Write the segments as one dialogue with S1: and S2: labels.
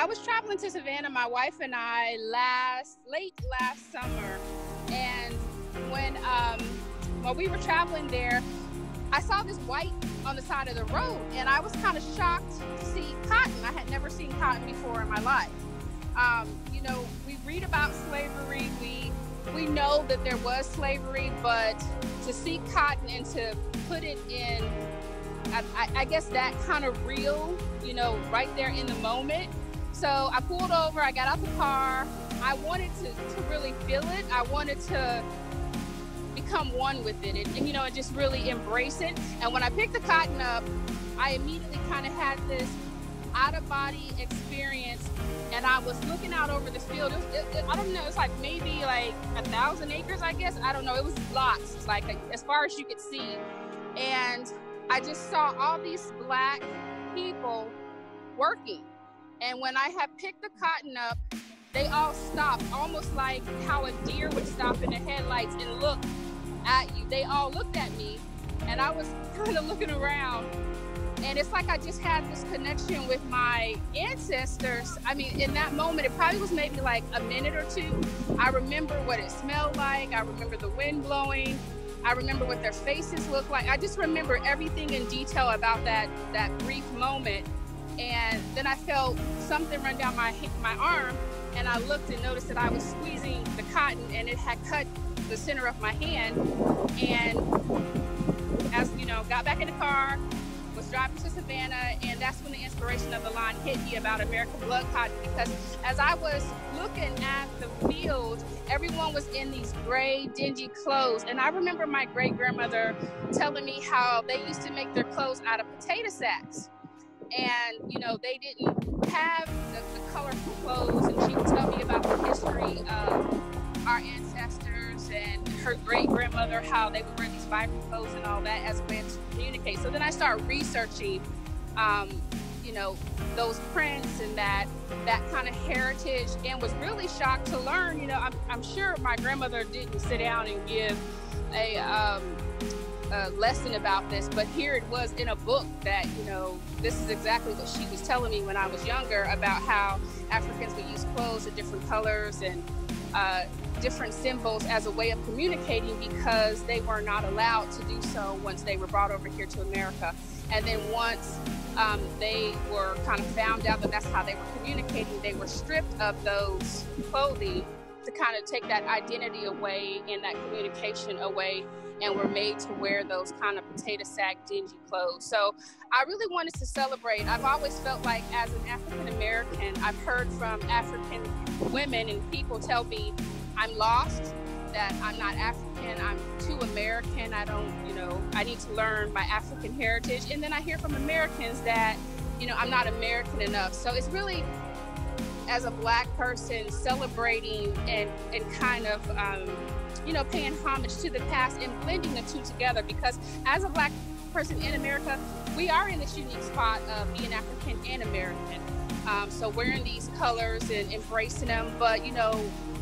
S1: I was traveling to Savannah, my wife and I, late last summer, and when we were traveling there, I saw this white on the side of the road, and I was kind of shocked to see cotton. I had never seen cotton before in my life. You know, we read about slavery, we know that there was slavery, but to see cotton and to put it in, I guess that kind of real, you know, right there in the moment. So I pulled over, I got out the car. I wanted to really feel it. I wanted to become one with it and you know, and just really embrace it. And when I picked the cotton up, I immediately kind of had this out-of-body experience, and I was looking out over the field. I don't know, it's like maybe like 1,000 acres, I guess. I don't know, it was lots. It's like as far as you could see. And I just saw all these Black people working. And when I had picked the cotton up, they all stopped, almost like how a deer would stop in the headlights and look at you. They all looked at me, and I was kind of looking around. And it's like I just had this connection with my ancestors. I mean, in that moment, it probably was maybe like a minute or two. I remember what it smelled like. I remember the wind blowing. I remember what their faces looked like. I just remember everything in detail about that brief moment. And then I felt something run down my arm, and I looked and noticed that I was squeezing the cotton, and it had cut the center of my hand. And as you know, got back in the car, was driving to Savannah, and that's when the inspiration of the line hit me about American blood cotton, because as I was looking at the field, everyone was in these gray, dingy clothes. And I remember my great-grandmother telling me how they used to make their clothes out of potato sacks. And, you know, they didn't have the colorful clothes, and she would tell me about the history of our ancestors and her great-grandmother, how they would wear these vibrant clothes and all that as a way to communicate. So then I started researching, you know, those prints and that kind of heritage, and was really shocked to learn, you know, I'm sure my grandmother didn't sit down and give a lesson about this, but here it was in a book that, you know, this is exactly what she was telling me when I was younger about how Africans would use clothes of different colors and different symbols as a way of communicating, because they were not allowed to do so once they were brought over here to America. And then once they were kind of found out that that's how they were communicating, they were stripped of those clothing to kind of take that identity away and that communication away, and were made to wear those kind of potato sack dingy clothes. So I really wanted to celebrate. I've always felt like, as an African American, I've heard from African women and people tell me I'm lost, that I'm not African, I'm too American, I don't, you know, I need to learn my African heritage. And then I hear from Americans that, you know, I'm not American enough. So it's really, as a Black person, celebrating and kind of, you know, paying homage to the past and blending the two together, because as a Black person in America, we are in this unique spot of being African and American. So wearing these colors and embracing them, but, you know,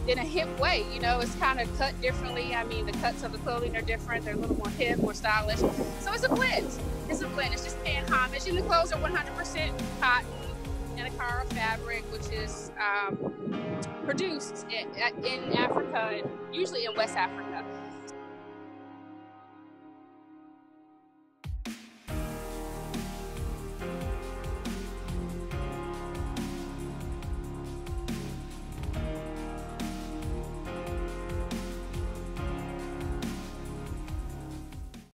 S1: in a hip way, you know, it's kind of cut differently. I mean, the cuts of the clothing are different. They're a little more hip, more stylish. So it's a blend. It's a blend. It's just paying homage. And the clothes are 100% cotton and a Akara fabric, which is produced in Africa, and usually in West Africa.